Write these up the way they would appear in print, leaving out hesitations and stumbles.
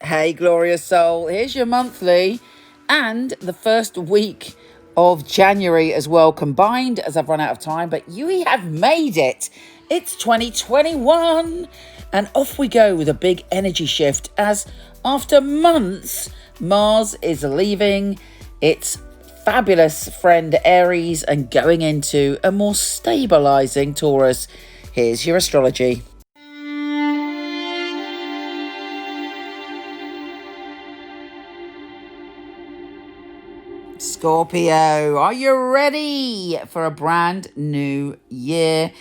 Hey, glorious soul. Here's your monthly and the first week of January as well combined, as I've run out of time, but you have made it. It's 2021 and off we go with a big energy shift as after months, Mars is leaving its fabulous friend Aries and going into a more stabilizing Taurus. Here's your astrology. Scorpio, are you ready for a brand new year?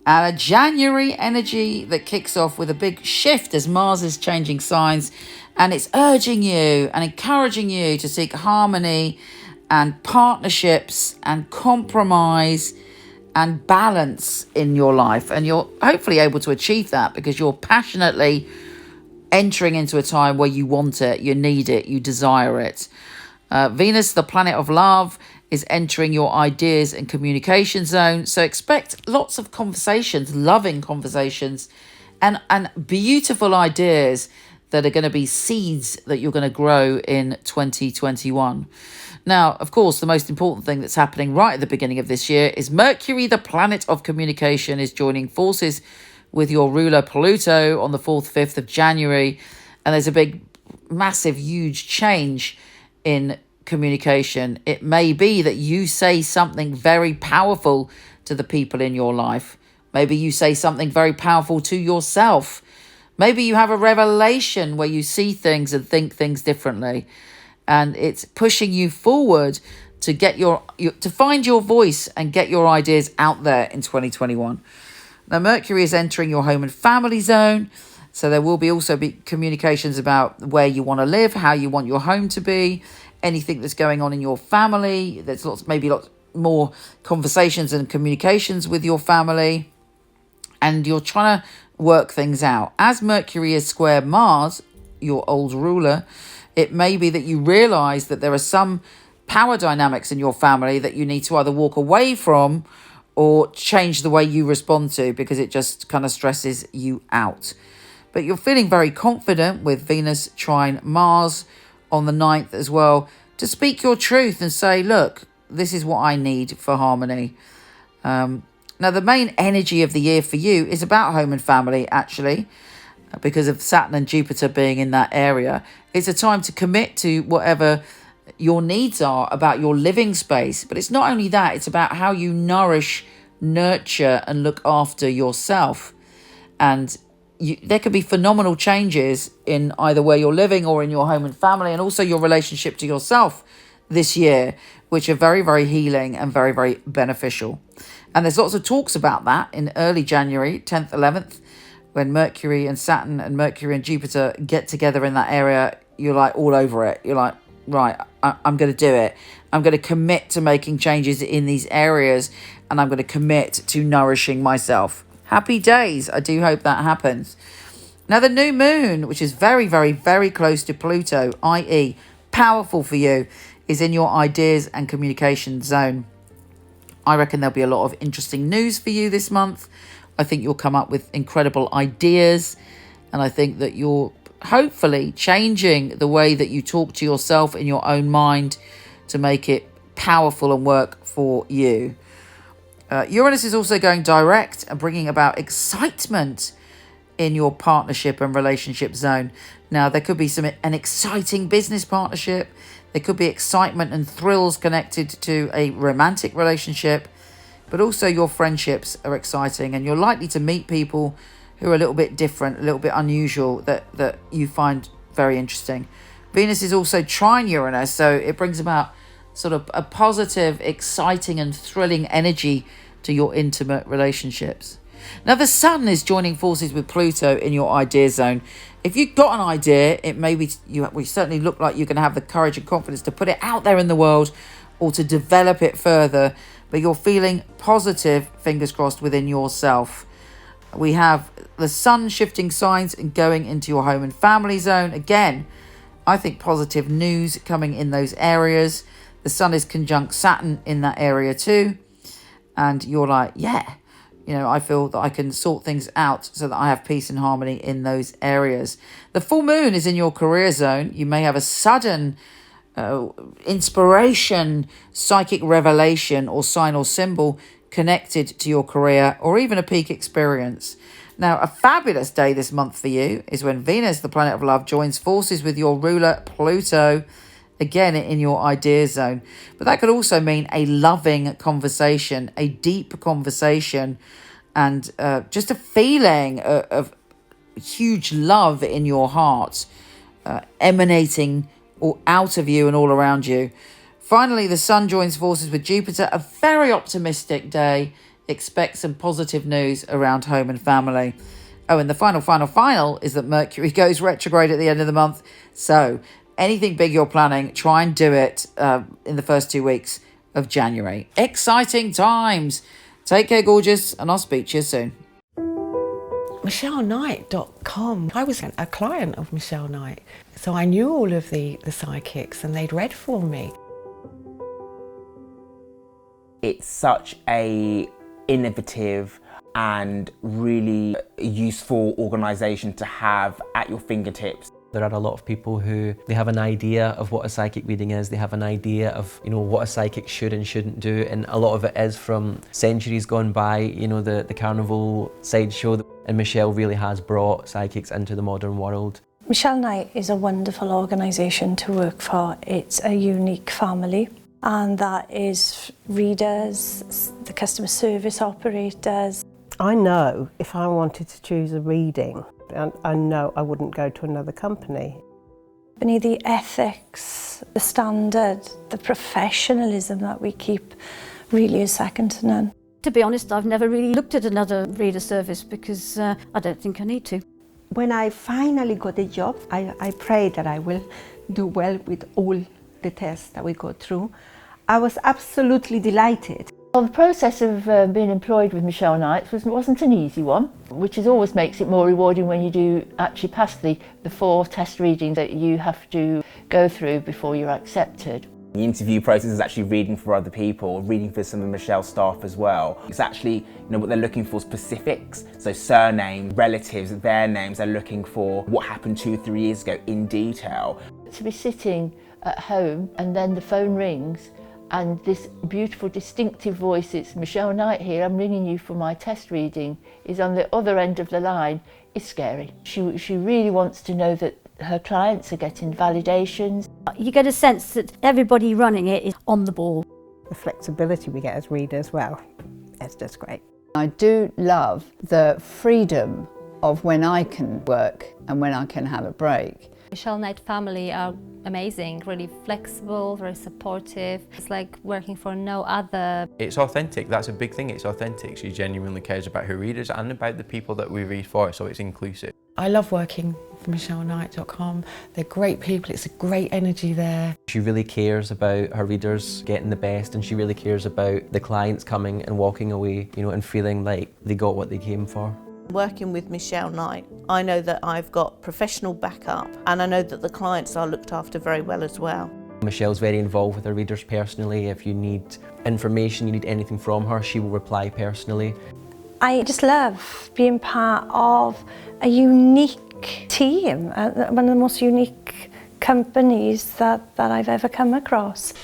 And a January energy that kicks off with a big shift as Mars is changing signs, and it's urging you and encouraging you to seek harmony and partnerships and compromise and balance in your life. And you're hopefully able to achieve that because you're passionately entering into a time where you want it, you need it, you desire it. Venus, the planet of love, is entering your ideas and communication zone. So expect lots of conversations, loving conversations, and beautiful ideas that are going to be seeds that you're going to grow in 2021. Now, of course, the most important thing that's happening right at the beginning of this year is Mercury, the planet of communication, is joining forces with your ruler Pluto on the 4th, 5th of January. And there's a big, massive, huge change in communication. It may be that you say something very powerful to the people in your life. Maybe you say something very powerful to yourself. Maybe you have a revelation where you see things and think things differently. And it's pushing you forward to get to find your voice and get your ideas out there in 2021. Now, Mercury is entering your home and family zone. So there will also be communications about where you want to live, how you want your home to be, anything that's going on in your family. There's lots more conversations and communications with your family. And you're trying to work things out. As Mercury is square Mars, your old ruler, it may be that you realize that there are some power dynamics in your family that you need to either walk away from or change the way you respond to because it just kind of stresses you out. But you're feeling very confident with Venus trine Mars on the 9th as well to speak your truth and say, look, this is what I need for harmony. Now, the main energy of the year for you is about home and family, actually, because of Saturn and Jupiter being in that area. It's a time to commit to whatever your needs are about your living space. But it's not only that, it's about how you nourish, nurture, and look after yourself. And there could be phenomenal changes in either where you're living or in your home and family, and also your relationship to yourself this year, which are very, very healing and very, very beneficial. And there's lots of talks about that in early January, 10th, 11th, when Mercury and Saturn and Mercury and Jupiter get together in that area. You're like all over it. You're like, right, I'm going to do it. I'm going to commit to making changes in these areas, and I'm going to commit to nourishing myself. Happy days. I do hope that happens. Now, the new moon, which is very, very, very close to Pluto, i.e. powerful for you, is in your ideas and communication zone. I reckon there'll be a lot of interesting news for you this month. I think you'll come up with incredible ideas. And I think that you're hopefully changing the way that you talk to yourself in your own mind to make it powerful and work for you. Uranus is also going direct and bringing about excitement in your partnership and relationship zone. Now, there could be an exciting business partnership. There could be excitement and thrills connected to a romantic relationship, but also your friendships are exciting, and you're likely to meet people who are a little bit different, a little bit unusual, that you find very interesting. Venus is also trine Uranus, so it brings about sort of a positive, exciting and thrilling energy to your intimate relationships. Now, the Sun is joining forces with Pluto in your idea zone. If you've got an idea, it may be we certainly look like you're going to have the courage and confidence to put it out there in the world or to develop it further, but you're feeling positive, fingers crossed, within yourself. We have the Sun shifting signs and going into your home and family zone. Again, I think positive news coming in those areas. The Sun is conjunct Saturn in that area too. And you're like, yeah, I feel that I can sort things out so that I have peace and harmony in those areas. The full moon is in your career zone. You may have a sudden inspiration, psychic revelation, or sign or symbol connected to your career, or even a peak experience. Now, a fabulous day this month for you is when Venus, the planet of love, joins forces with your ruler Pluto, again in your idea zone. But that could also mean a loving conversation, a deep conversation, and just a feeling of huge love in your heart, emanating or out of you and all around you. Finally, the sun joins forces with Jupiter, a very optimistic day. Expect some positive news around home and family. Oh, and the final is that Mercury goes retrograde at the end of the month. So anything big you're planning, try and do it in the first 2 weeks of January. Exciting times. Take care, gorgeous, and I'll speak to you soon. MichelleKnight.com. I was a client of Michele Knight, so I knew all of the psychics and they'd read for me. It's such a innovative and really useful organisation to have at your fingertips. There are a lot of people who they have an idea of what a psychic reading is, they have an idea of what a psychic should and shouldn't do, and a lot of it is from centuries gone by, the carnival sideshow, and Michele really has brought psychics into the modern world. Michele Knight is a wonderful organisation to work for. It's a unique family, and that is readers, the customer service operators. I know if I wanted to choose a reading, I know I wouldn't go to another company. The ethics, the standard, the professionalism that we keep really is second to none. To be honest, I've never really looked at another reader service because I don't think I need to. When I finally got a job, I pray that I will do well with all the tests that we go through. I was absolutely delighted. Well, the process of being employed with Michele Knight wasn't an easy one, which always makes it more rewarding when you do actually pass the 4 test readings that you have to go through before you're accepted. The interview process is actually reading for other people, reading for some of Michelle's staff as well. It's actually, what they're looking for, specifics, so surname, relatives, their names. They're looking for what happened 2-3 years ago in detail. To be sitting at home and then the phone rings and this beautiful distinctive voice, it's Michele Knight here, I'm ringing you for my test reading, is on the other end of the line, is scary. She really wants to know that her clients are getting validations. You get a sense that everybody running it is on the ball. The flexibility we get as readers, well, it's just great. I do love the freedom of when I can work and when I can have a break. Michele Knight family are amazing, really flexible, very supportive. It's like working for no other. It's authentic, that's a big thing, it's authentic. She genuinely cares about her readers and about the people that we read for, so it's inclusive. I love working for MichelleKnight.com. They're great people, it's a great energy there. She really cares about her readers getting the best, and she really cares about the clients coming and walking away, and feeling like they got what they came for. Working with Michele Knight, I know that I've got professional backup, and I know that the clients are looked after very well as well. Michelle's very involved with her readers personally. If you need information, you need anything from her, she will reply personally. I just love being part of a unique team, one of the most unique companies that I've ever come across.